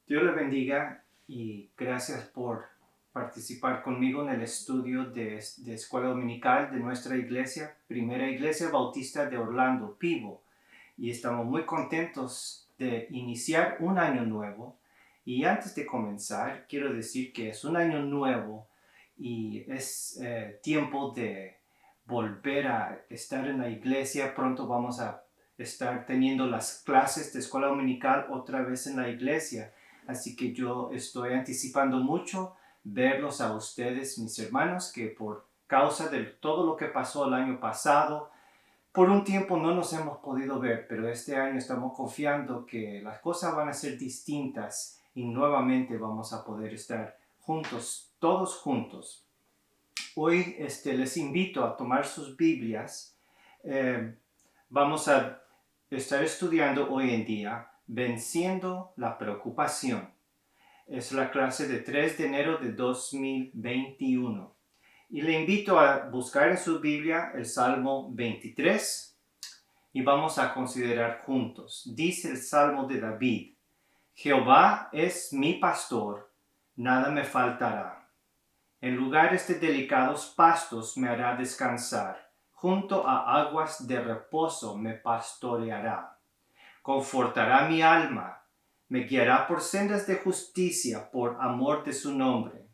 Dios le bendiga y gracias por participar conmigo en el estudio de Escuela Dominical de nuestra iglesia, Primera Iglesia Bautista de Orlando, Pivo. Y estamos muy contentos de iniciar un año nuevo. Y antes de comenzar, quiero decir que es un año nuevo y es tiempo de volver a estar en la iglesia. Pronto vamos a estar teniendo las clases de escuela dominical otra vez en la iglesia. Así que yo estoy anticipando mucho verlos a ustedes, mis hermanos, que por causa de todo lo que pasó el año pasado, por un tiempo no nos hemos podido ver, pero este año estamos confiando que las cosas van a ser distintas y nuevamente vamos a poder estar juntos, todos juntos. Hoy les invito a tomar sus Biblias. Vamos a estar estudiando hoy en día Venciendo la Preocupación. Es la clase de 3 de enero de 2021. Y le invito a buscar en su Biblia el Salmo 23 y vamos a considerar juntos. Dice el Salmo de David: Jehová es mi pastor, nada me faltará. En lugares de delicados pastos me hará descansar, junto a aguas de reposo me pastoreará. Confortará mi alma, me guiará por sendas de justicia por amor de su nombre.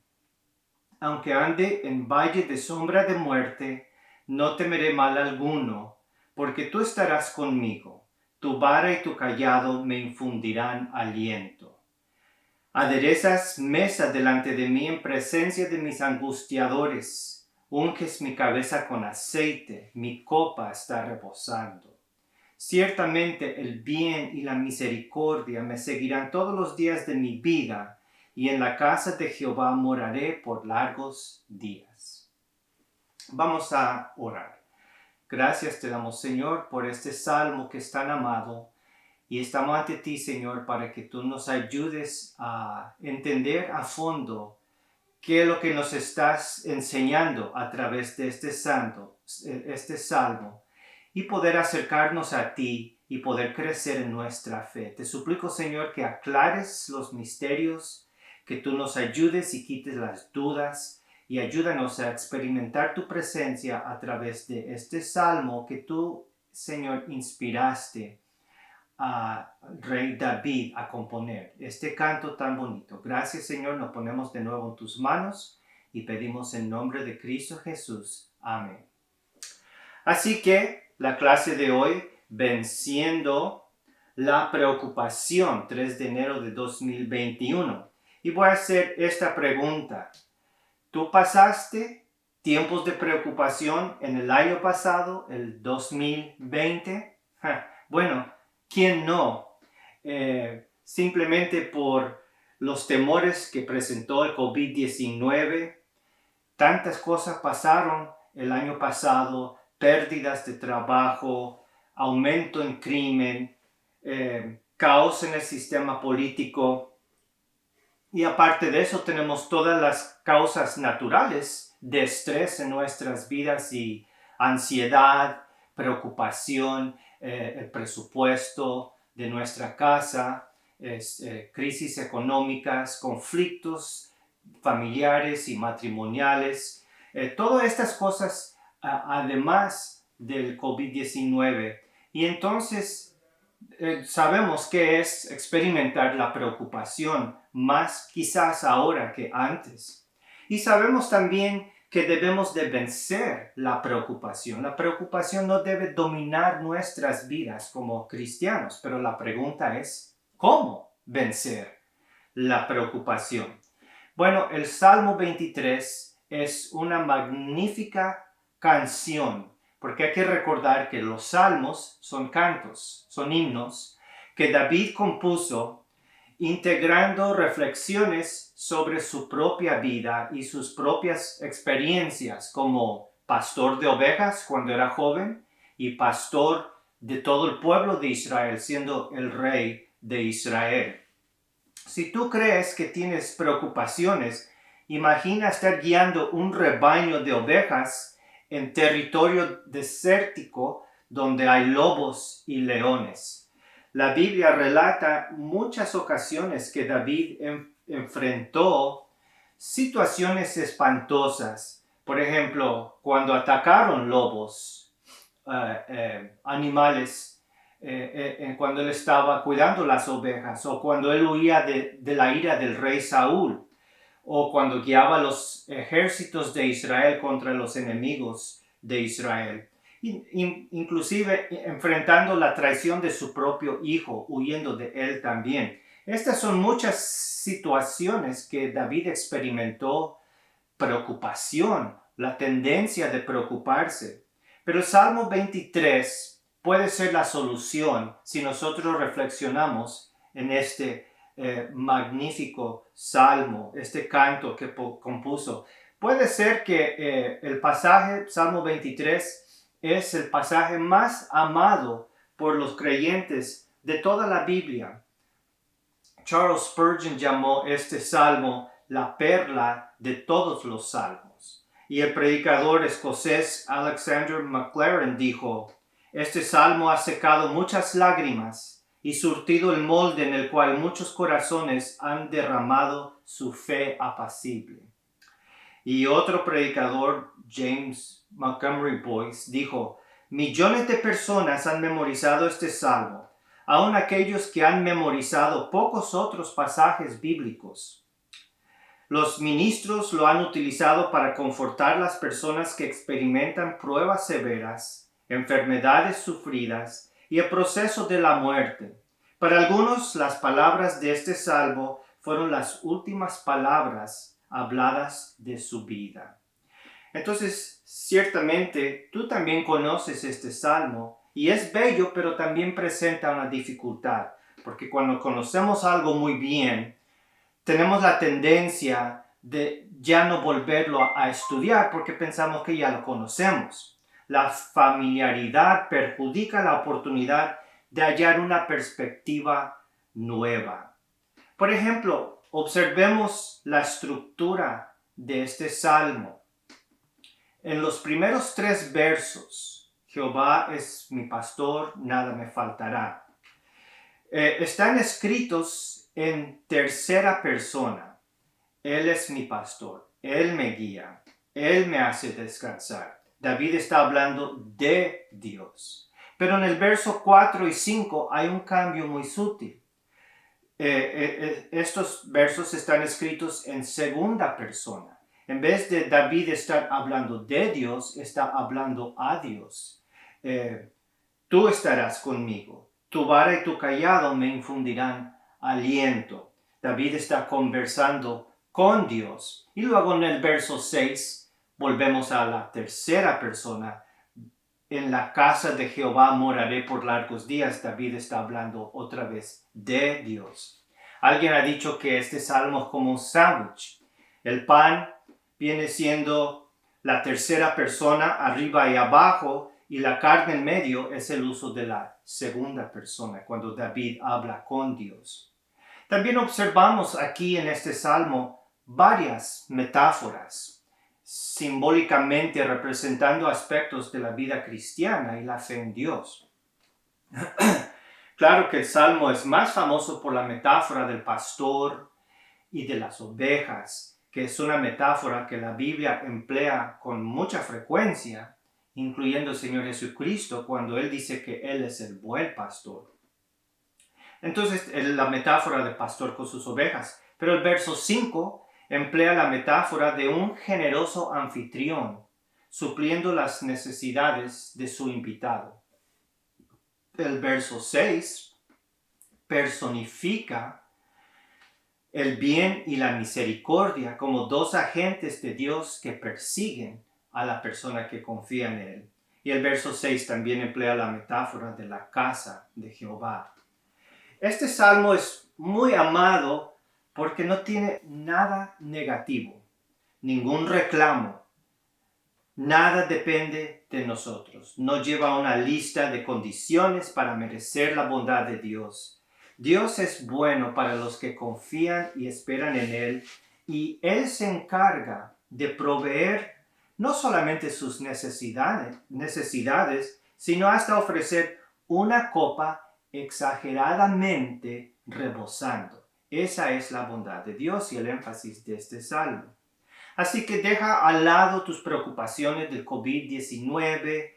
Aunque ande en valle de sombra de muerte, no temeré mal alguno, porque tú estarás conmigo. Tu vara y tu cayado me infundirán aliento. Aderezas mesa delante de mí en presencia de mis angustiadores. Unges mi cabeza con aceite, mi copa está rebosando. Ciertamente el bien y la misericordia me seguirán todos los días de mi vida, y en la casa de Jehová moraré por largos días. Vamos a orar. Gracias te damos, Señor, por este salmo que es tan amado, y estamos ante ti, Señor, para que tú nos ayudes a entender a fondo qué es lo que nos estás enseñando a través de este salmo, y poder acercarnos a ti y poder crecer en nuestra fe. Te suplico, Señor, que aclares los misterios, que tú nos ayudes y quites las dudas, y ayúdanos a experimentar tu presencia a través de este salmo que tú, Señor, inspiraste a Rey David a componer este canto tan bonito. Gracias, Señor, nos ponemos de nuevo en tus manos y pedimos en nombre de Cristo Jesús. Amén. Así que la clase de hoy, Venciendo la Preocupación, 3 de enero de 2021. Y voy a hacer esta pregunta. ¿Tú pasaste tiempos de preocupación en el año pasado, el 2020? Bueno, ¿quién no? Simplemente por los temores que presentó el COVID-19, tantas cosas pasaron el año pasado, pérdidas de trabajo, aumento en crimen, caos en el sistema político. Y aparte de eso tenemos todas las causas naturales de estrés en nuestras vidas y ansiedad, preocupación, el presupuesto de nuestra casa, crisis económicas, conflictos familiares y matrimoniales. Todas estas cosas además del COVID-19. Y entonces sabemos que es experimentar la preocupación más quizás ahora que antes. Y sabemos también que debemos de vencer la preocupación. La preocupación no debe dominar nuestras vidas como cristianos, pero la pregunta es, ¿cómo vencer la preocupación? Bueno, el Salmo 23 es una magnífica canción, porque hay que recordar que los salmos son cantos, son himnos que David compuso integrando reflexiones sobre su propia vida y sus propias experiencias como pastor de ovejas cuando era joven y pastor de todo el pueblo de Israel, siendo el rey de Israel. Si tú crees que tienes preocupaciones, imagina estar guiando un rebaño de ovejas en territorio desértico donde hay lobos y leones. La Biblia relata muchas ocasiones que David enfrentó situaciones espantosas. Por ejemplo, cuando atacaron lobos, animales, cuando él estaba cuidando las ovejas, o cuando él huía de la ira del rey Saúl, o cuando guiaba los ejércitos de Israel contra los enemigos de Israel. Inclusive enfrentando la traición de su propio hijo, huyendo de él también. Estas son muchas situaciones que David experimentó preocupación, la tendencia de preocuparse. Pero el Salmo 23 puede ser la solución si nosotros reflexionamos en este magnífico salmo, este canto que compuso. Puede ser que el pasaje, Salmo 23, es el pasaje más amado por los creyentes de toda la Biblia. Charles Spurgeon llamó este salmo la perla de todos los salmos. Y el predicador escocés Alexander MacLaren dijo: este salmo ha secado muchas lágrimas y surtido el molde en el cual muchos corazones han derramado su fe apacible. Y otro predicador, James Montgomery Boyce, dijo: millones de personas han memorizado este salmo, aun aquellos que han memorizado pocos otros pasajes bíblicos. Los ministros lo han utilizado para confortar a las personas que experimentan pruebas severas, enfermedades sufridas y el proceso de la muerte. Para algunos, las palabras de este salmo fueron las últimas palabras habladas de su vida. Entonces, ciertamente, tú también conoces este salmo y es bello, pero también presenta una dificultad, porque cuando conocemos algo muy bien, tenemos la tendencia de ya no volverlo a estudiar porque pensamos que ya lo conocemos. La familiaridad perjudica la oportunidad de hallar una perspectiva nueva. Por ejemplo, observemos la estructura de este salmo. En los primeros 3 versos, Jehová es mi pastor, nada me faltará. Están escritos en tercera persona. Él es mi pastor, Él me guía, Él me hace descansar. David está hablando de Dios. Pero en el verso 4 y 5 hay un cambio muy sutil. Estos versos están escritos en segunda persona. En vez de David estar hablando de Dios, está hablando a Dios. Tú estarás conmigo. Tu vara y tu cayado me infundirán aliento. David está conversando con Dios. Y luego en el verso 6 volvemos a la tercera persona. En la casa de Jehová moraré por largos días. David está hablando otra vez de Dios. Alguien ha dicho que este salmo es como un sándwich. El pan viene siendo la tercera persona arriba y abajo, y la carne en medio es el uso de la segunda persona cuando David habla con Dios. También observamos aquí en este salmo varias metáforas, simbólicamente representando aspectos de la vida cristiana y la fe en Dios. Claro que el salmo es más famoso por la metáfora del pastor y de las ovejas, que es una metáfora que la Biblia emplea con mucha frecuencia, incluyendo el Señor Jesucristo, cuando Él dice que Él es el buen pastor. Entonces, la metáfora del pastor con sus ovejas. Pero el verso 5 emplea la metáfora de un generoso anfitrión, supliendo las necesidades de su invitado. El verso 6 personifica el bien y la misericordia como 2 agentes de Dios que persiguen a la persona que confía en Él. Y el verso 6 también emplea la metáfora de la casa de Jehová. Este salmo es muy amado porque no tiene nada negativo, ningún reclamo. Nada depende de nosotros. No lleva una lista de condiciones para merecer la bondad de Dios. Dios es bueno para los que confían y esperan en Él, y Él se encarga de proveer no solamente sus necesidades, sino hasta ofrecer una copa exageradamente rebosando. Esa es la bondad de Dios y el énfasis de este salmo. Así que deja al lado tus preocupaciones del COVID-19,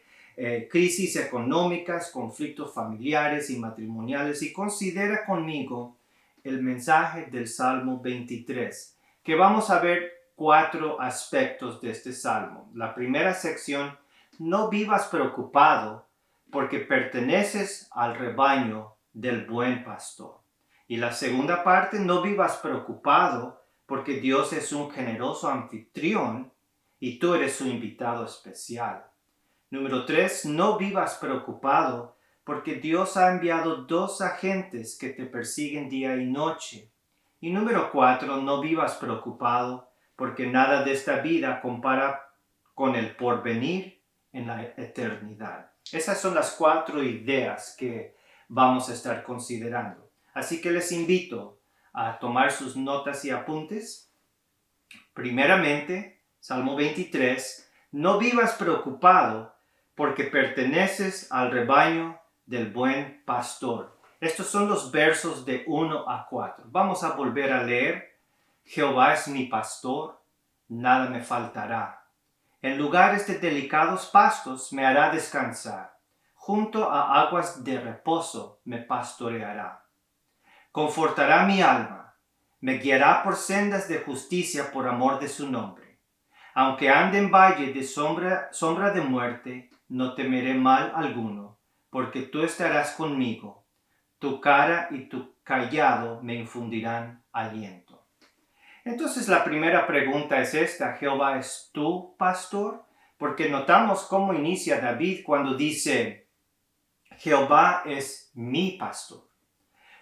crisis económicas, conflictos familiares y matrimoniales y considera conmigo el mensaje del Salmo 23, que vamos a ver 4 aspectos de este salmo. La primera sección, no vivas preocupado porque perteneces al rebaño del buen pastor. Y la segunda parte, no vivas preocupado porque Dios es un generoso anfitrión y tú eres su invitado especial. Número 3, no vivas preocupado porque Dios ha enviado 2 agentes que te persiguen día y noche. Y número 4, no vivas preocupado porque nada de esta vida compara con el porvenir en la eternidad. Esas son las 4 ideas que vamos a estar considerando. Así que les invito a tomar sus notas y apuntes. Primeramente, Salmo 23, no vivas preocupado porque perteneces al rebaño del buen pastor. Estos son los versos de 1 a 4. Vamos a volver a leer. Jehová es mi pastor, nada me faltará. En lugares de delicados pastos me hará descansar. Junto a aguas de reposo me pastoreará. Confortará mi alma, me guiará por sendas de justicia por amor de su nombre. Aunque ande en valle de sombra de muerte, no temeré mal alguno, porque tú estarás conmigo. Tu cara y tu cayado me infundirán aliento. Entonces la primera pregunta es esta: ¿Jehová es tu pastor? Porque notamos cómo inicia David cuando dice, Jehová es mi pastor.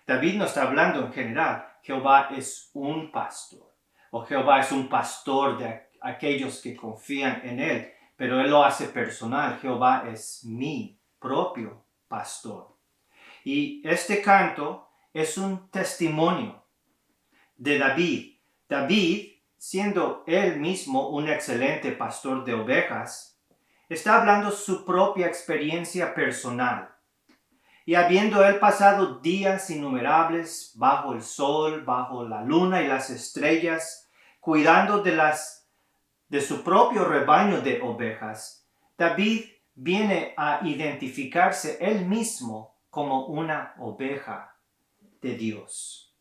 David no está hablando en general, Jehová es un pastor, o Jehová es un pastor de aquellos que confían en él, pero él lo hace personal. Jehová es mi propio pastor. Y este canto es un testimonio de David. David, siendo él mismo un excelente pastor de ovejas, está hablando su propia experiencia personal. Y habiendo él pasado días innumerables bajo el sol, bajo la luna y las estrellas, cuidando de su propio rebaño de ovejas, David viene a identificarse él mismo como una oveja de Dios.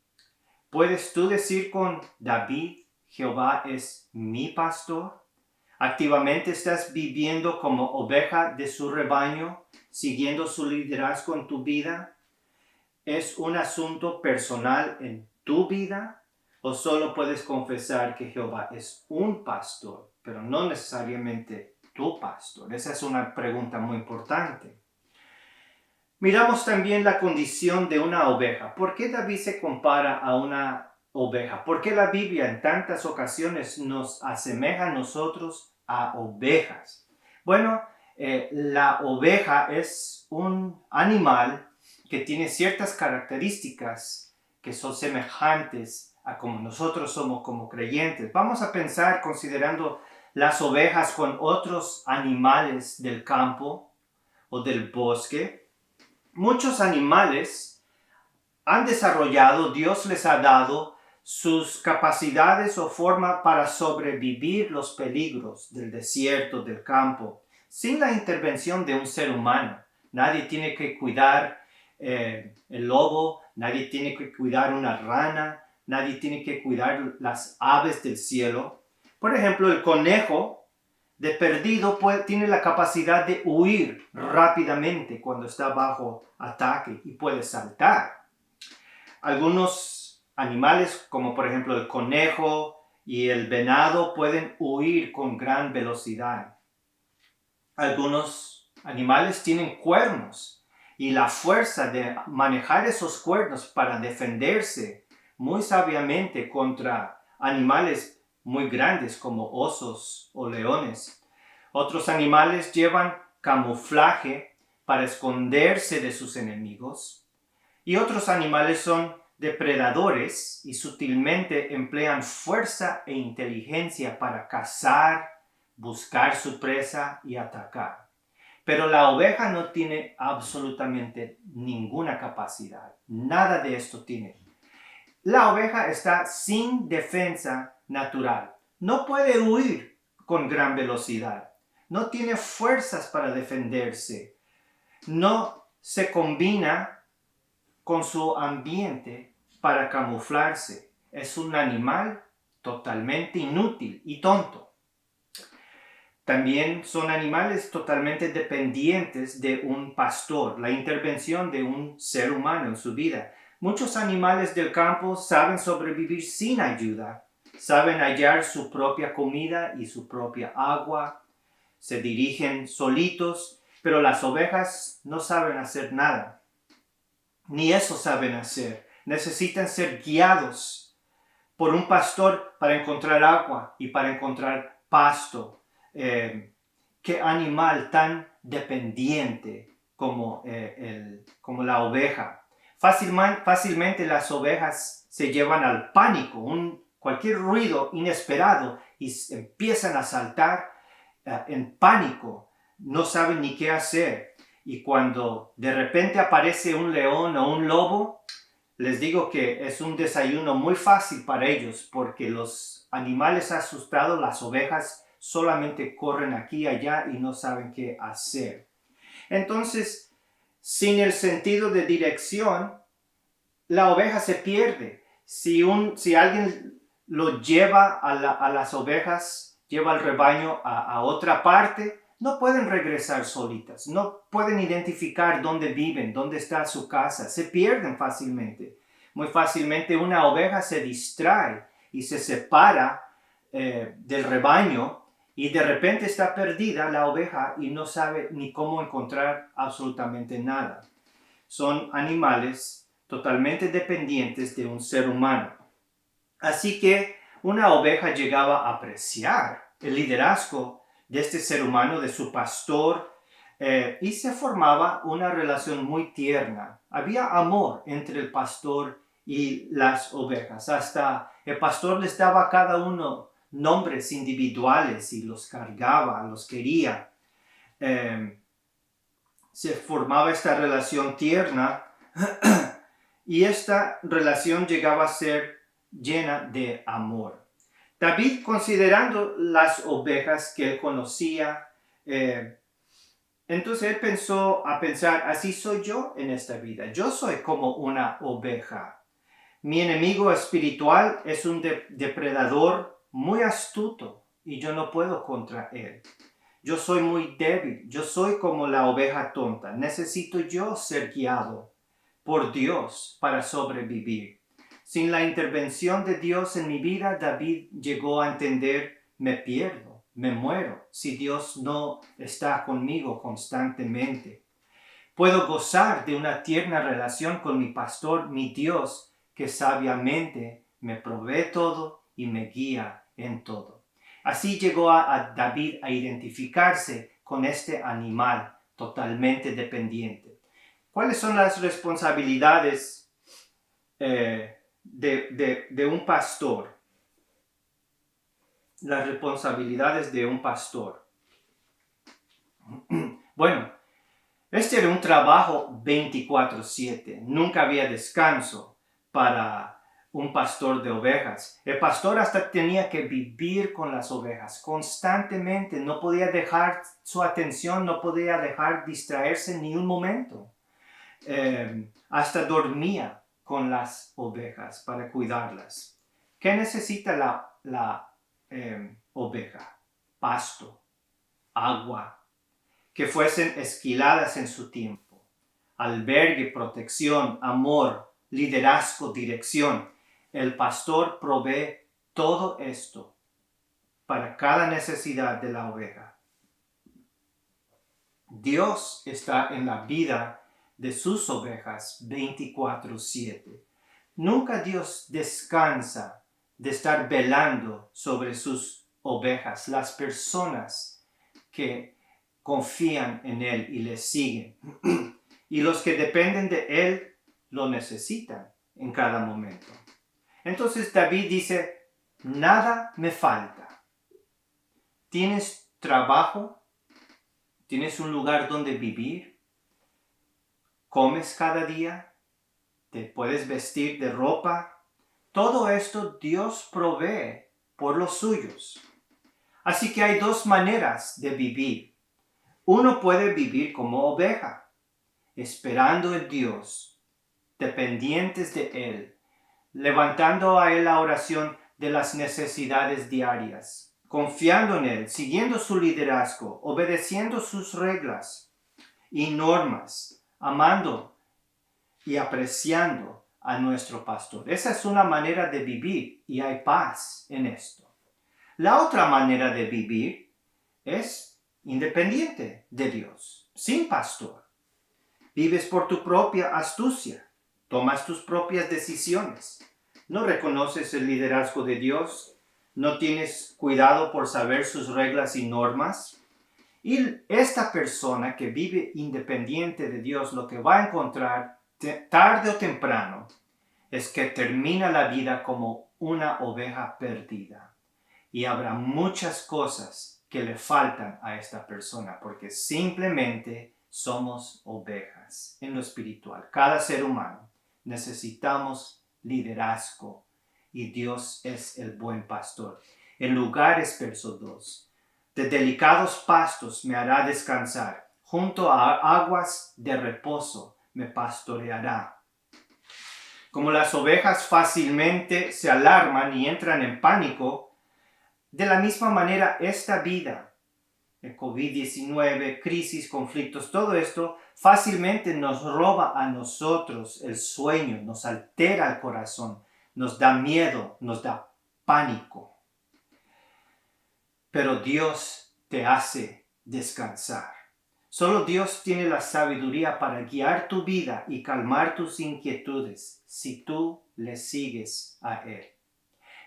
¿Puedes tú decir con David, Jehová es mi pastor? ¿Activamente estás viviendo como oveja de su rebaño, siguiendo su liderazgo en tu vida? ¿Es un asunto personal en tu vida? ¿O solo puedes confesar que Jehová es un pastor, pero no necesariamente tu pastor? Esa es una pregunta muy importante. Miramos también la condición de una oveja. ¿Por qué David se compara a una oveja? ¿Por qué la Biblia en tantas ocasiones nos asemeja a nosotros a ovejas? Bueno, la oveja es un animal que tiene ciertas características que son semejantes a como nosotros somos como creyentes. Vamos a pensar considerando las ovejas con otros animales del campo o del bosque. Muchos animales han desarrollado, Dios les ha dado sus capacidades o forma para sobrevivir los peligros del desierto, del campo, sin la intervención de un ser humano. Nadie tiene que cuidar el lobo, nadie tiene que cuidar una rana, nadie tiene que cuidar las aves del cielo. Por ejemplo, el conejo de perdido tiene la capacidad de huir rápidamente cuando está bajo ataque y puede saltar. Algunos animales, como por ejemplo el conejo y el venado, pueden huir con gran velocidad. Algunos animales tienen cuernos y la fuerza de manejar esos cuernos para defenderse muy sabiamente contra animales muy grandes como osos o leones. Otros animales llevan camuflaje para esconderse de sus enemigos. Y otros animales son depredadores y sutilmente emplean fuerza e inteligencia para cazar, buscar su presa y atacar. Pero la oveja no tiene absolutamente ninguna capacidad. Nada de esto tiene. La oveja está sin defensa natural. No puede huir con gran velocidad. No tiene fuerzas para defenderse. No se combina con su ambiente para camuflarse. Es un animal totalmente inútil y tonto. También son animales totalmente dependientes de un pastor, la intervención de un ser humano en su vida. Muchos animales del campo saben sobrevivir sin ayuda, saben hallar su propia comida y su propia agua, se dirigen solitos, pero las ovejas no saben hacer nada, ni eso saben hacer. Necesitan ser guiados por un pastor para encontrar agua y para encontrar pasto. Qué animal tan dependiente como la oveja. Fácilmente las ovejas se llevan al pánico, cualquier ruido inesperado y empiezan a saltar en pánico, no saben ni qué hacer. Y cuando de repente aparece un león o un lobo, les digo que es un desayuno muy fácil para ellos, porque los animales asustados, las ovejas, solamente corren aquí y allá y no saben qué hacer. Entonces, sin el sentido de dirección, la oveja se pierde. Si alguien lo lleva a las ovejas, lleva al rebaño a otra parte, no pueden regresar solitas, no pueden identificar dónde viven, dónde está su casa, se pierden fácilmente. Muy fácilmente una oveja se distrae y se separa del rebaño y de repente está perdida la oveja y no sabe ni cómo encontrar absolutamente nada. Son animales totalmente dependientes de un ser humano. Así que una oveja llegaba a apreciar el liderazgo de este ser humano, de su pastor, y se formaba una relación muy tierna. Había amor entre el pastor y las ovejas. Hasta el pastor les daba a cada uno nombres individuales y los cargaba, los quería. Se formaba esta relación tierna y esta relación llegaba a ser llena de amor. David, considerando las ovejas que él conocía, entonces él pensar, así soy yo en esta vida. Yo soy como una oveja. Mi enemigo espiritual es un depredador muy astuto y yo no puedo contra él. Yo soy muy débil, yo soy como la oveja tonta. Necesito yo ser guiado por Dios para sobrevivir. Sin la intervención de Dios en mi vida, David llegó a entender, me pierdo, me muero si Dios no está conmigo constantemente. Puedo gozar de una tierna relación con mi pastor, mi Dios, que sabiamente me provee todo y me guía en todo. Así llegó a David a identificarse con este animal totalmente dependiente. ¿Cuáles son las responsabilidades de un pastor? Las responsabilidades de un pastor. Bueno, este era un trabajo 24/7. Nunca había descanso para un pastor de ovejas. El pastor hasta tenía que vivir con las ovejas constantemente. No podía dejar su atención, no podía dejar distraerse ni un momento. Hasta dormía con las ovejas para cuidarlas. ¿Qué necesita la oveja? Pasto, agua, que fuesen esquiladas en su tiempo, albergue, protección, amor, liderazgo, dirección. El pastor provee todo esto para cada necesidad de la oveja. Dios está en la vida de sus ovejas 24/7. Nunca Dios descansa de estar velando sobre sus ovejas, las personas que confían en Él y le siguen. Y los que dependen de Él lo necesitan en cada momento. Entonces David dice, nada me falta. ¿Tienes trabajo? ¿Tienes un lugar donde vivir? ¿Comes cada día? ¿Te puedes vestir de ropa? Todo esto Dios provee por los suyos. Así que hay dos maneras de vivir. Uno puede vivir como oveja, esperando en Dios, dependientes de Él, levantando a Él la oración de las necesidades diarias, confiando en Él, siguiendo su liderazgo, obedeciendo sus reglas y normas, amando y apreciando a nuestro pastor. Esa es una manera de vivir y hay paz en esto. La otra manera de vivir es independiente de Dios, sin pastor. Vives por tu propia astucia, tomas tus propias decisiones, no reconoces el liderazgo de Dios, no tienes cuidado por saber sus reglas y normas. Y esta persona que vive independiente de Dios, lo que va a encontrar tarde o temprano es que termina la vida como una oveja perdida. Y habrá muchas cosas que le faltan a esta persona porque simplemente somos ovejas en lo espiritual. Cada ser humano necesitamos liderazgo y Dios es el buen pastor. En lugares, verso 2, de delicados pastos me hará descansar, junto a aguas de reposo me pastoreará. Como las ovejas fácilmente se alarman y entran en pánico, de la misma manera esta vida, el COVID-19, crisis, conflictos, todo esto fácilmente nos roba a nosotros el sueño, nos altera el corazón, nos da miedo, nos da pánico. Pero Dios te hace descansar. Solo Dios tiene la sabiduría para guiar tu vida y calmar tus inquietudes si tú le sigues a Él.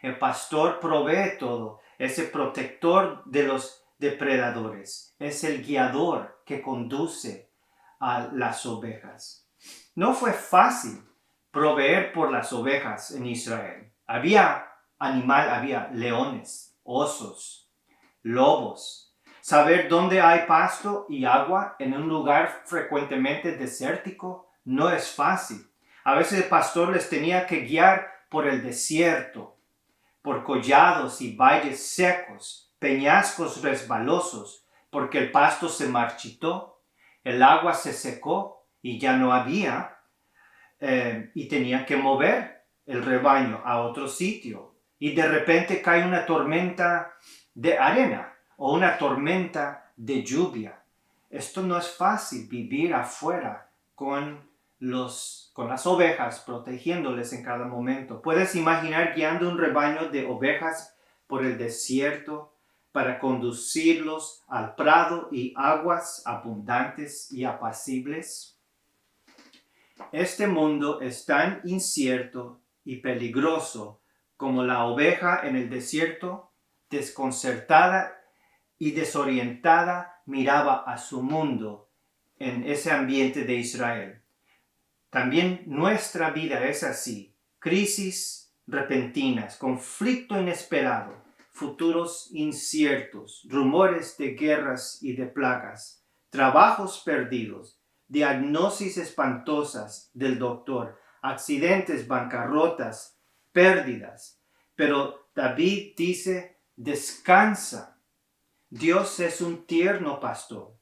El pastor provee todo, es el protector de los depredadores, es el guiador que conduce a las ovejas. No fue fácil proveer por las ovejas en Israel. Había leones, osos, lobos. Saber dónde hay pasto y agua en un lugar frecuentemente desértico no es fácil. A veces el pastor les tenía que guiar por el desierto, por collados y valles secos, peñascos resbalosos, porque el pasto se marchitó, el agua se secó y ya no había, y tenía que mover el rebaño a otro sitio. Y de repente cae una tormenta de arena o una tormenta de lluvia. Esto no es fácil, vivir afuera con las ovejas, protegiéndoles en cada momento. Puedes imaginar guiando un rebaño de ovejas por el desierto para conducirlos al prado y aguas abundantes y apacibles. Este mundo es tan incierto y peligroso como la oveja en el desierto, desconcertada y desorientada, miraba a su mundo en ese ambiente de Israel. También nuestra vida es así. Crisis repentinas, conflicto inesperado, futuros inciertos, rumores de guerras y de plagas, trabajos perdidos, diagnosis espantosas del doctor, accidentes, bancarrotas, pérdidas. Pero David dice, descansa. Dios es un tierno pastor.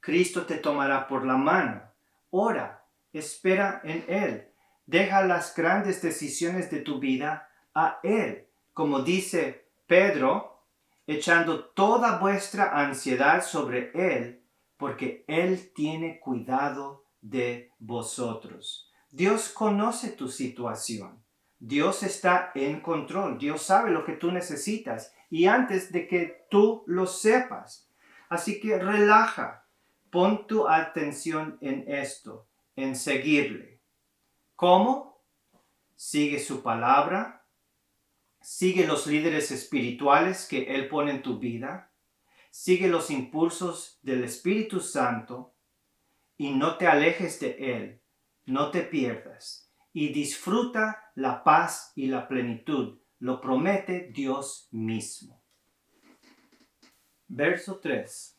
Cristo te tomará por la mano. Ora, espera en Él. Deja las grandes decisiones de tu vida a Él. Como dice Pedro, echando toda vuestra ansiedad sobre Él, porque Él tiene cuidado de vosotros. Dios conoce tu situación. Dios está en control. Dios sabe lo que tú necesitas y antes de que tú lo sepas. Así que relaja. Pon tu atención en esto, en seguirle. ¿Cómo? Sigue su palabra. Sigue los líderes espirituales que Él pone en tu vida. Sigue los impulsos del Espíritu Santo y no te alejes de Él. No te pierdas. Y disfruta la paz y la plenitud. Lo promete Dios mismo. Verso 3.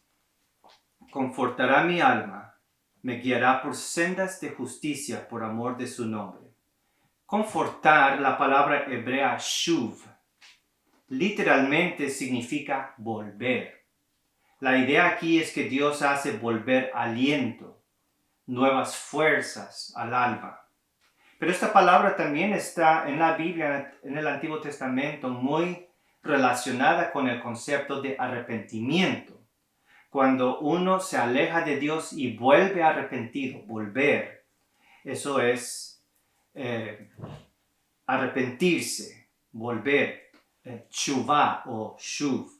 confortará mi alma, me guiará por sendas de justicia por amor de su nombre. Confortar, la palabra hebrea shuv, literalmente significa volver. La idea aquí es que Dios hace volver aliento, nuevas fuerzas al alma. Pero esta palabra también está en la Biblia, en el Antiguo Testamento, muy relacionada con el concepto de arrepentimiento. Cuando uno se aleja de Dios y vuelve arrepentido, volver, eso es arrepentirse, volver, tshuvah o shuv.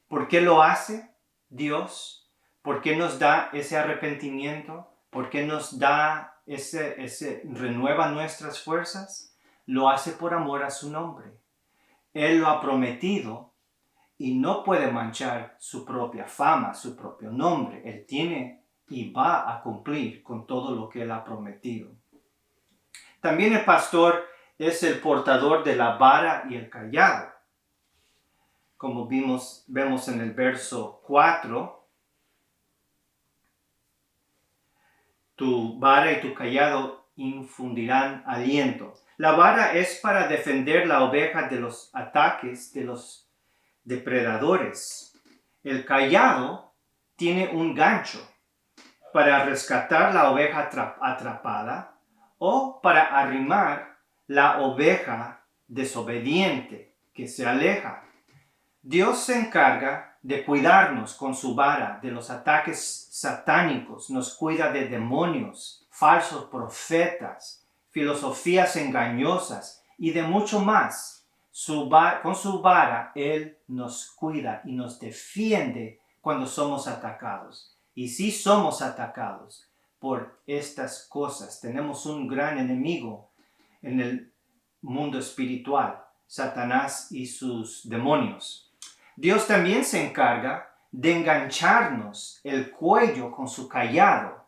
¿Por qué lo hace Dios? ¿Por qué nos da ese arrepentimiento? ¿Por qué nos da renueva nuestras fuerzas? Lo hace por amor a su nombre. Él lo ha prometido y no puede manchar su propia fama, su propio nombre. Él tiene y va a cumplir con todo lo que Él ha prometido. También el pastor es el portador de la vara y el cayado. Como vemos en el verso 4, tu vara y tu cayado infundirán aliento. La vara es para defender la oveja de los ataques de los depredadores. El cayado tiene un gancho para rescatar la oveja atrapada o para arrimar la oveja desobediente que se aleja. Dios se encarga de cuidarnos con su vara de los ataques satánicos, nos cuida de demonios, falsos profetas, filosofías engañosas y de mucho más. Con su vara Él nos cuida y nos defiende cuando somos atacados. Y si somos atacados por estas cosas, tenemos un gran enemigo en el mundo espiritual, Satanás y sus demonios. Dios también se encarga de engancharnos el cuello con su cayado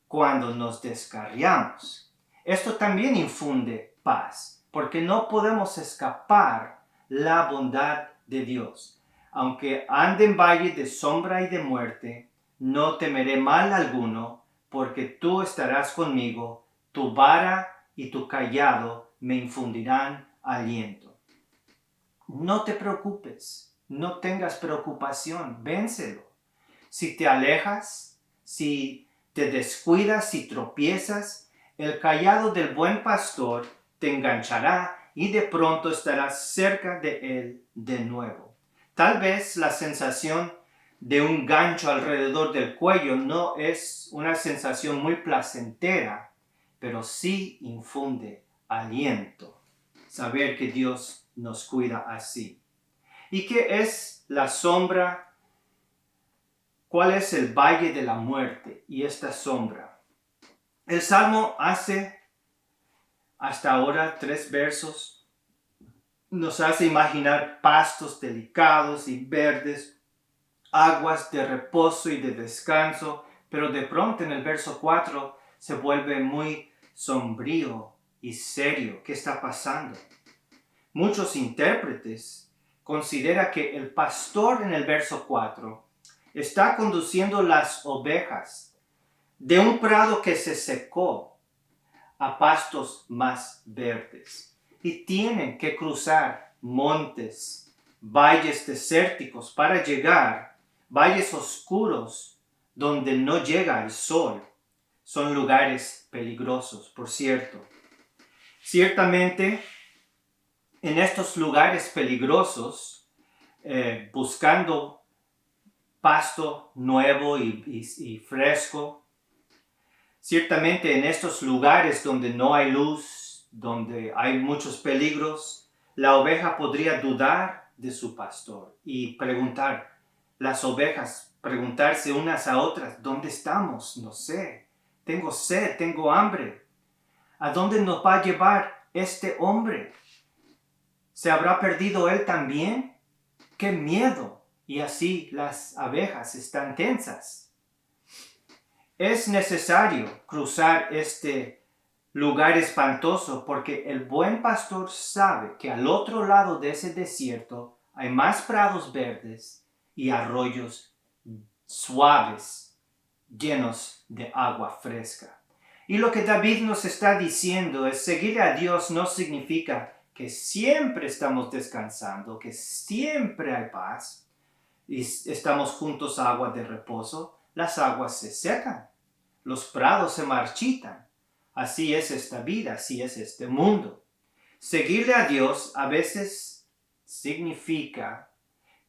cuando nos descarriamos. Esto también infunde paz, porque no podemos escapar la bondad de Dios. Aunque ande en valle de sombra y de muerte, no temeré mal alguno, porque tú estarás conmigo, tu vara y tu cayado me infundirán aliento. No te preocupes. No tengas preocupación, vénselo. Si te alejas, si te descuidas, si tropiezas, el cayado del buen pastor te enganchará y de pronto estarás cerca de él de nuevo. Tal vez la sensación de un gancho alrededor del cuello no es una sensación muy placentera, pero sí infunde aliento. Saber que Dios nos cuida así. ¿Y qué es la sombra? ¿Cuál es el valle de la muerte y esta sombra? El Salmo hace hasta ahora 3 versos. Nos hace imaginar pastos delicados y verdes, aguas de reposo y de descanso, pero de pronto en el verso 4 se vuelve muy sombrío y serio. ¿Qué está pasando? Muchos intérpretes considera que el pastor en el verso 4 está conduciendo las ovejas de un prado que se secó a pastos más verdes y tienen que cruzar montes, valles desérticos para llegar, valles oscuros donde no llega el sol. Son lugares peligrosos, por cierto. Ciertamente, en estos lugares peligrosos, buscando pasto nuevo y fresco, ciertamente en estos lugares donde no hay luz, donde hay muchos peligros, la oveja podría dudar de su pastor y preguntar, las ovejas preguntarse unas a otras, ¿dónde estamos? No sé, tengo sed, tengo hambre. ¿A dónde nos va a llevar este hombre? ¿Se habrá perdido él también? ¡Qué miedo! Y así las abejas están tensas. Es necesario cruzar este lugar espantoso porque el buen pastor sabe que al otro lado de ese desierto hay más prados verdes y arroyos suaves, llenos de agua fresca. Y lo que David nos está diciendo es seguir a Dios no significa que siempre estamos descansando, que siempre hay paz y estamos juntos a agua de reposo. Las aguas se secan, los prados se marchitan. Así es esta vida, así es este mundo. Seguirle a Dios a veces significa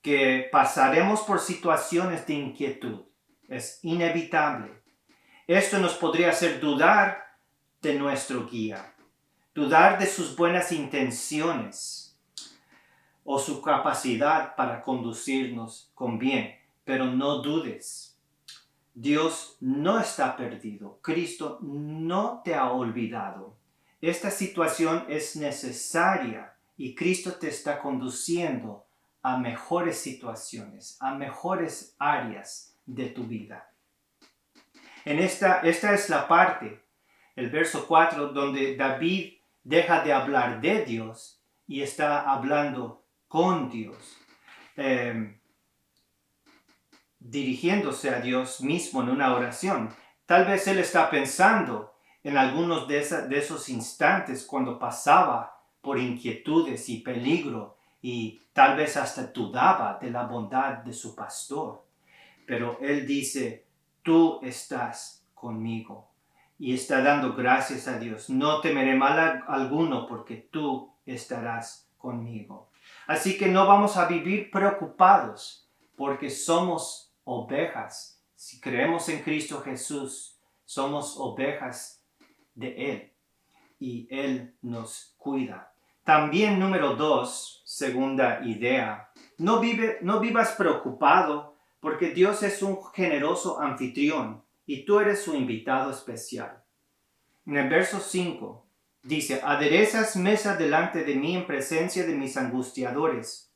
que pasaremos por situaciones de inquietud. Es inevitable. Esto nos podría hacer dudar de nuestro guía, dudar de sus buenas intenciones o su capacidad para conducirnos con bien. Pero no dudes, Dios no está perdido. Cristo no te ha olvidado. Esta situación es necesaria y Cristo te está conduciendo a mejores situaciones, a mejores áreas de tu vida. Esta es la parte, el verso 4, donde David deja de hablar de Dios y está hablando con Dios, dirigiéndose a Dios mismo en una oración. Tal vez él está pensando en algunos de esos instantes cuando pasaba por inquietudes y peligro y tal vez hasta dudaba de la bondad de su pastor. Pero él dice, tú estás conmigo. Y está dando gracias a Dios. No temeré mal alguno porque tú estarás conmigo. Así que no vamos a vivir preocupados porque somos ovejas. Si creemos en Cristo Jesús, somos ovejas de Él y Él nos cuida. También número 2, segunda idea, no vivas preocupado porque Dios es un generoso anfitrión y tú eres su invitado especial. En el verso 5 dice, aderezas mesa delante de mí en presencia de mis angustiadores.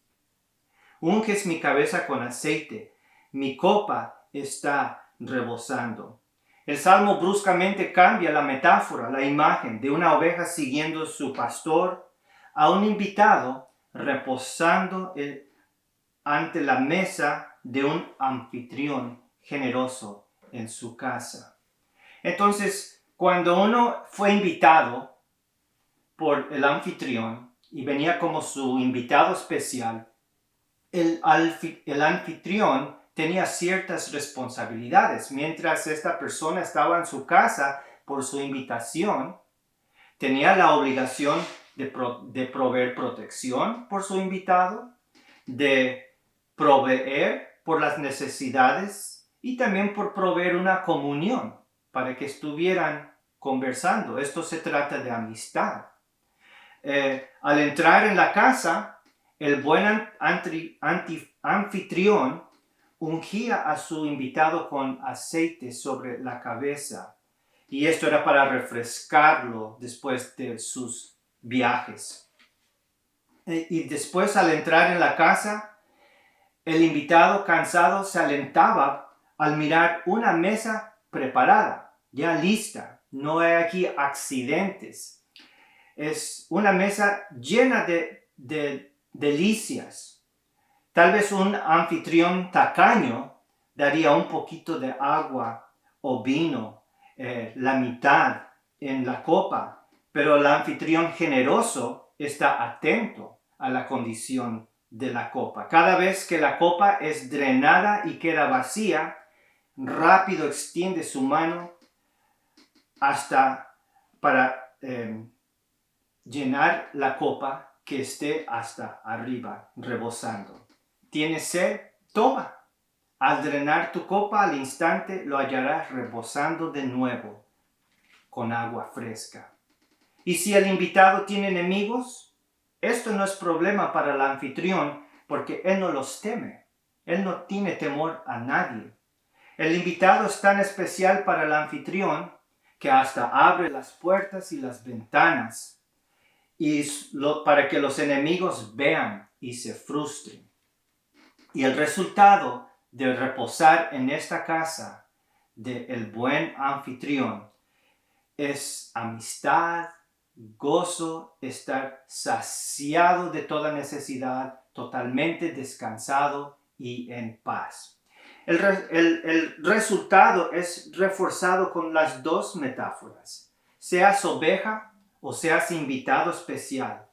Unges mi cabeza con aceite, mi copa está rebosando. El Salmo bruscamente cambia la metáfora, la imagen de una oveja siguiendo su pastor a un invitado reposando ante la mesa de un anfitrión generoso en su casa. Entonces, cuando uno fue invitado por el anfitrión y venía como su invitado especial, el anfitrión tenía ciertas responsabilidades. Mientras esta persona estaba en su casa por su invitación, tenía la obligación de proveer protección por su invitado, de proveer por las necesidades y también por proveer una comunión para que estuvieran conversando. Esto se trata de amistad. Al entrar en la casa, el buen anfitrión ungía a su invitado con aceite sobre la cabeza. Y esto era para refrescarlo después de sus viajes. Y después, al entrar en la casa, el invitado cansado se alentaba al mirar una mesa preparada, ya lista. No hay aquí accidentes. Es una mesa llena de delicias. Tal vez un anfitrión tacaño daría un poquito de agua o vino, la mitad en la copa, pero el anfitrión generoso está atento a la condición de la copa. Cada vez que la copa es drenada y queda vacía, rápido extiende su mano hasta para llenar la copa que esté hasta arriba, rebosando. ¿Tienes sed? Toma. Al drenar tu copa al instante lo hallarás rebosando de nuevo con agua fresca. Y si el invitado tiene enemigos, esto no es problema para el anfitrión porque él no los teme. Él no tiene temor a nadie. El invitado es tan especial para el anfitrión que hasta abre las puertas y las ventanas para que los enemigos vean y se frustren. Y el resultado de reposar en esta casa del buen anfitrión es amistad, gozo, estar saciado de toda necesidad, totalmente descansado y en paz. El resultado es reforzado con las dos metáforas. Seas oveja o seas invitado especial,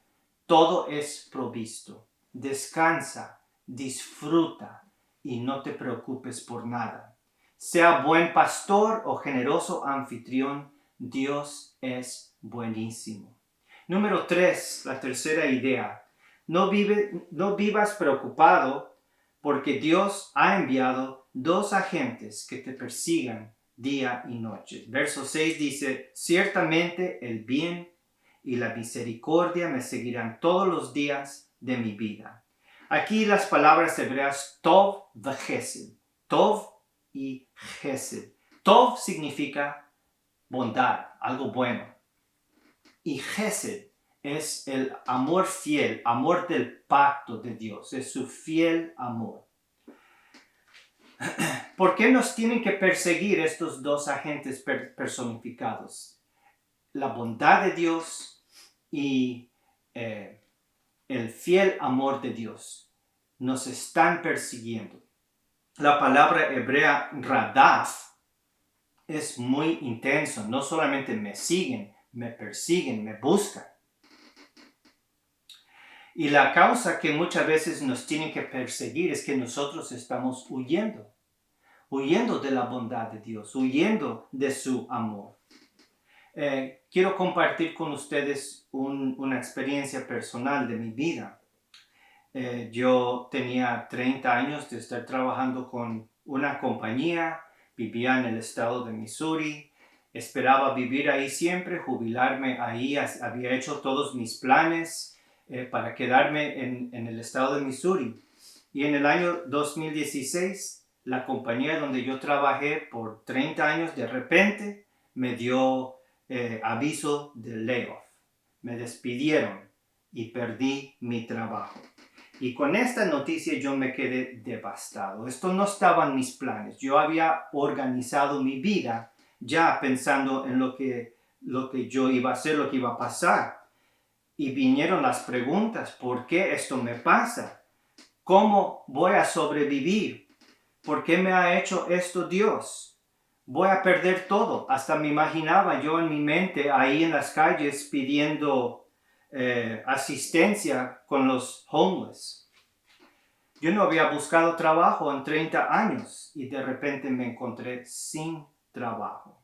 todo es provisto. Descansa, disfruta y no te preocupes por nada. Sea buen pastor o generoso anfitrión, Dios es buenísimo. Número 3, la tercera idea. No vivas preocupado porque Dios ha enviado dos agentes que te persigan día y noche. Verso 6 dice, ciertamente el bien y la misericordia me seguirán todos los días de mi vida. Aquí las palabras hebreas tov y chesed. Tov y chesed. Tov significa bondad, algo bueno. Y chesed es el amor fiel, amor del pacto de Dios, es su fiel amor. ¿Por qué nos tienen que perseguir estos dos agentes personificados? La bondad de Dios y el fiel amor de Dios nos están persiguiendo. La palabra hebrea radaf es muy intenso. No solamente me siguen, me persiguen, me buscan. Y la causa que muchas veces nos tienen que perseguir es que nosotros estamos huyendo de la bondad de Dios, huyendo de su amor. Quiero compartir con ustedes una experiencia personal de mi vida. Yo tenía 30 años de estar trabajando con una compañía, vivía en el estado de Missouri, esperaba vivir ahí siempre, jubilarme ahí, había hecho todos mis planes para quedarme en el estado de Missouri. Y en el año 2016, la compañía donde yo trabajé por 30 años de repente me dio aviso de layoff. Me despidieron y perdí mi trabajo. Y con esta noticia yo me quedé devastado. Esto no estaba en mis planes. Yo había organizado mi vida ya pensando en lo que yo iba a hacer, lo que iba a pasar. Y vinieron las preguntas, ¿por qué esto me pasa? ¿Cómo voy a sobrevivir? ¿Por qué me ha hecho esto Dios? Voy a perder todo. Hasta me imaginaba yo en mi mente ahí en las calles pidiendo asistencia con los homeless. Yo no había buscado trabajo en 30 años y de repente me encontré sin trabajo.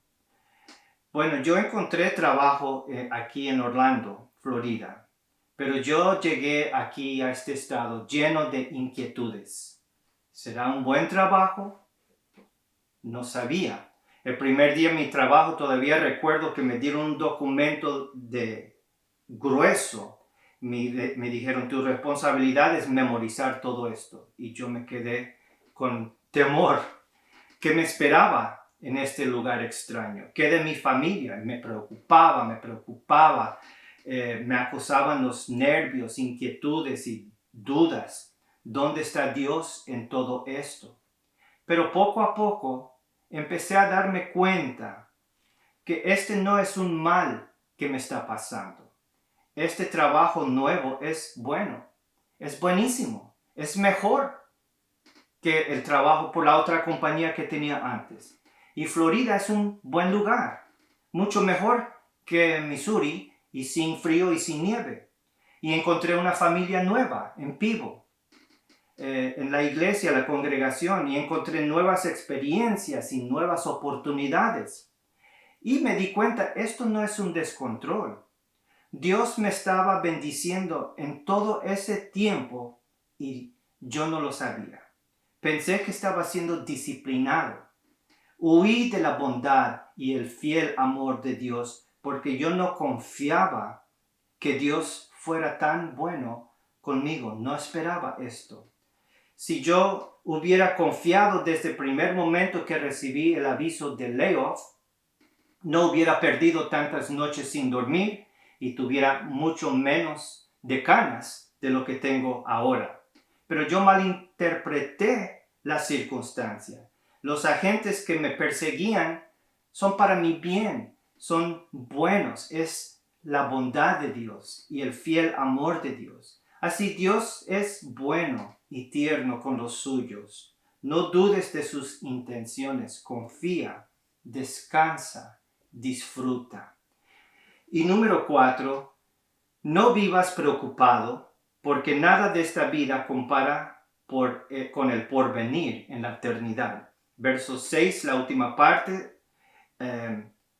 Bueno, yo encontré trabajo aquí en Orlando, Florida, pero yo llegué aquí a este estado lleno de inquietudes. ¿Será un buen trabajo? No sabía. El primer día de mi trabajo todavía recuerdo que me dieron un documento grueso. Me dijeron, tu responsabilidad es memorizar todo esto. Y yo me quedé con temor. ¿Qué me esperaba en este lugar extraño? ¿Qué de mi familia? Me preocupaba. Me acosaban los nervios, inquietudes y dudas. ¿Dónde está Dios en todo esto? Pero poco a poco empecé a darme cuenta que este no es un mal que me está pasando. Este trabajo nuevo es bueno, es buenísimo, es mejor que el trabajo por la otra compañía que tenía antes. Y Florida es un buen lugar, mucho mejor que Missouri y sin frío y sin nieve. Y encontré una familia nueva en Pivo. En la iglesia, la congregación, y encontré nuevas experiencias y nuevas oportunidades. Y me di cuenta, esto no es un descontrol. Dios me estaba bendiciendo en todo ese tiempo y yo no lo sabía. Pensé que estaba siendo disciplinado. Huí de la bondad y el fiel amor de Dios porque yo no confiaba que Dios fuera tan bueno conmigo. No esperaba esto. Si yo hubiera confiado desde el primer momento que recibí el aviso de layoff, no hubiera perdido tantas noches sin dormir y tuviera mucho menos de canas de lo que tengo ahora. Pero yo malinterpreté la circunstancia. Los agentes que me perseguían son para mi bien, son buenos, es la bondad de Dios y el fiel amor de Dios. Así Dios es bueno y tierno con los suyos. No dudes de sus intenciones, confía, descansa, disfruta. Y número 4, no vivas preocupado, porque nada de esta vida compara con el porvenir en la eternidad. Verso 6, la última parte.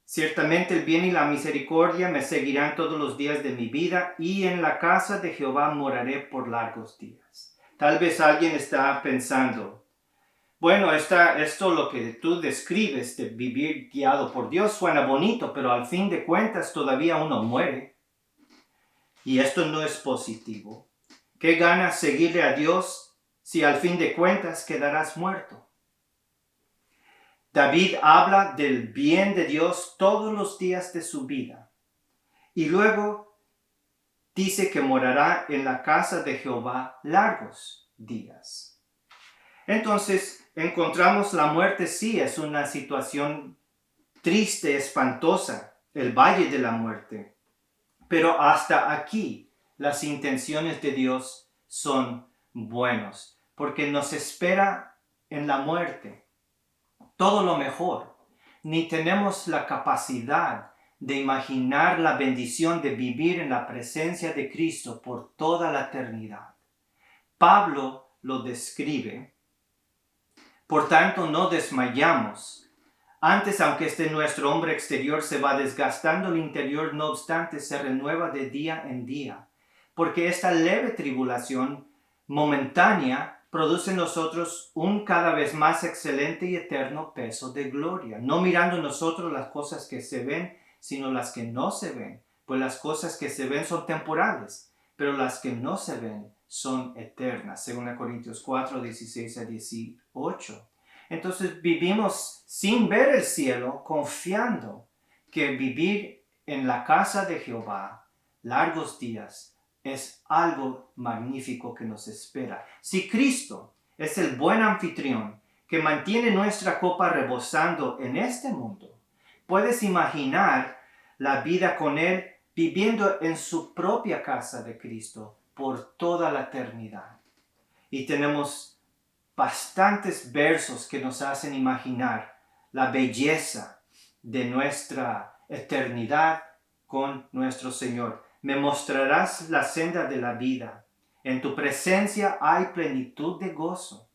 Ciertamente el bien y la misericordia me seguirán todos los días de mi vida, y en la casa de Jehová moraré por largos días. Tal vez alguien está pensando, bueno, esto lo que tú describes de vivir guiado por Dios suena bonito, pero al fin de cuentas todavía uno muere. Y esto no es positivo. ¿Qué ganas seguirle a Dios si al fin de cuentas quedarás muerto? David habla del bien de Dios todos los días de su vida. Y luego dice que morará en la casa de Jehová largos días. Entonces, encontramos la muerte, sí, es una situación triste, espantosa, el valle de la muerte. Pero hasta aquí las intenciones de Dios son buenos, porque nos espera en la muerte todo lo mejor. Ni tenemos la capacidad de imaginar la bendición de vivir en la presencia de Cristo por toda la eternidad. Pablo lo describe. Por tanto, no desmayamos. Antes, aunque nuestro hombre exterior se va desgastando, el interior, no obstante, se renueva de día en día. Porque esta leve tribulación momentánea produce en nosotros un cada vez más excelente y eterno peso de gloria, no mirando nosotros las cosas que se ven, sino las que no se ven, pues las cosas que se ven son temporales, pero las que no se ven son eternas, según Corintios 4, 16 a 18. Entonces vivimos sin ver el cielo, confiando que vivir en la casa de Jehová largos días es algo magnífico que nos espera. Si Cristo es el buen anfitrión que mantiene nuestra copa rebosando en este mundo, puedes imaginar la vida con Él viviendo en su propia casa de Cristo por toda la eternidad. Y tenemos bastantes versos que nos hacen imaginar la belleza de nuestra eternidad con nuestro Señor. Me mostrarás la senda de la vida. En tu presencia hay plenitud de gozo,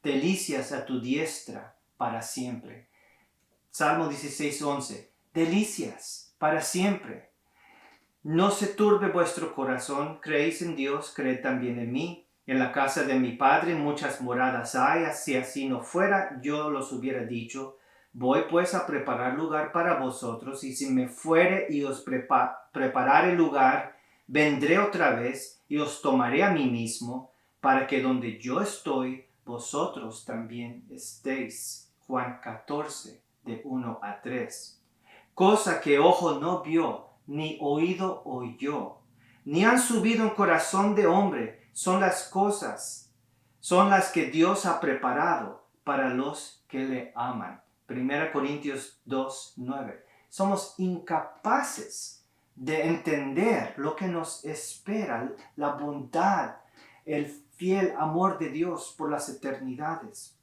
delicias a tu diestra para siempre. Salmo 16:11. Delicias para siempre. No se turbe vuestro corazón, creéis en Dios, creed también en mí. En la casa de mi Padre muchas moradas hay, si así no fuera, yo los hubiera dicho. Voy pues a preparar lugar para vosotros, y si me fuere y os preparare lugar, vendré otra vez y os tomaré a mí mismo, para que donde yo estoy, vosotros también estéis. Juan 14, de 1 a 3. Cosa que ojo no vio, ni oído oyó, ni han subido en corazón de hombre, son las que Dios ha preparado para los que le aman. 1 Corintios 2, 9. Somos incapaces de entender lo que nos espera, la bondad, el fiel amor de Dios por las eternidades.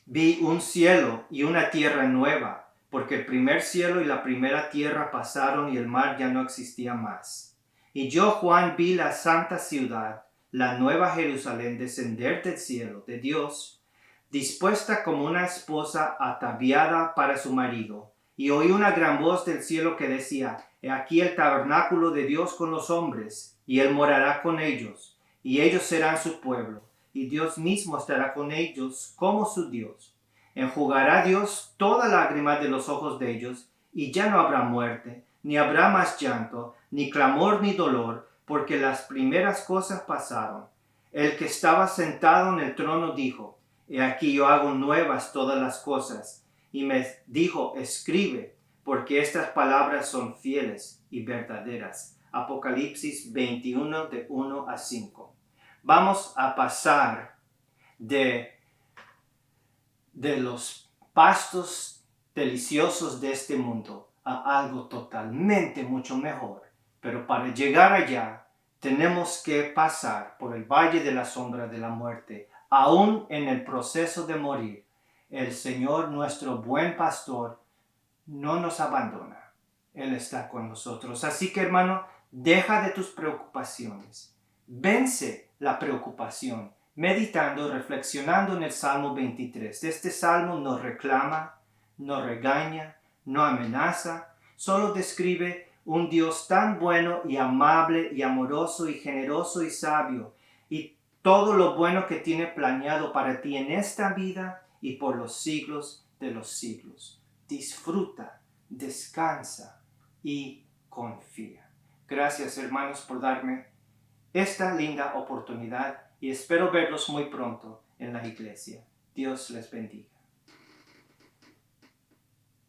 Vi un cielo y una tierra nueva, porque el primer cielo y la primera tierra pasaron y el mar ya no existía más. Y yo, Juan, vi la santa ciudad, la nueva Jerusalén, descender del cielo, de Dios, dispuesta como una esposa ataviada para su marido. Y oí una gran voz del cielo que decía: He aquí el tabernáculo de Dios con los hombres, y él morará con ellos, y ellos serán su pueblo, y Dios mismo estará con ellos como su Dios. Enjugará Dios toda lágrima de los ojos de ellos, y ya no habrá muerte, ni habrá más llanto, ni clamor, ni dolor, porque las primeras cosas pasaron. El que estaba sentado en el trono dijo: He aquí yo hago nuevas todas las cosas. Y me dijo: Escribe, porque estas palabras son fieles y verdaderas. Apocalipsis 21, de 1 a 5. Vamos a pasar de los pastos deliciosos de este mundo a algo totalmente mucho mejor. Pero para llegar allá, tenemos que pasar por el valle de la sombra de la muerte, aún en el proceso de morir, el Señor, nuestro buen pastor, no nos abandona. Él está con nosotros. Así que, hermano, deja de tus preocupaciones. Vence la preocupación, meditando, reflexionando en el Salmo 23. Este salmo no reclama, no regaña, no amenaza, solo describe un Dios tan bueno y amable y amoroso y generoso y sabio, y todo lo bueno que tiene planeado para ti en esta vida y por los siglos de los siglos. Disfruta, descansa y confía. Gracias, hermanos, por darme esta linda oportunidad y espero verlos muy pronto en la iglesia. Dios les bendiga.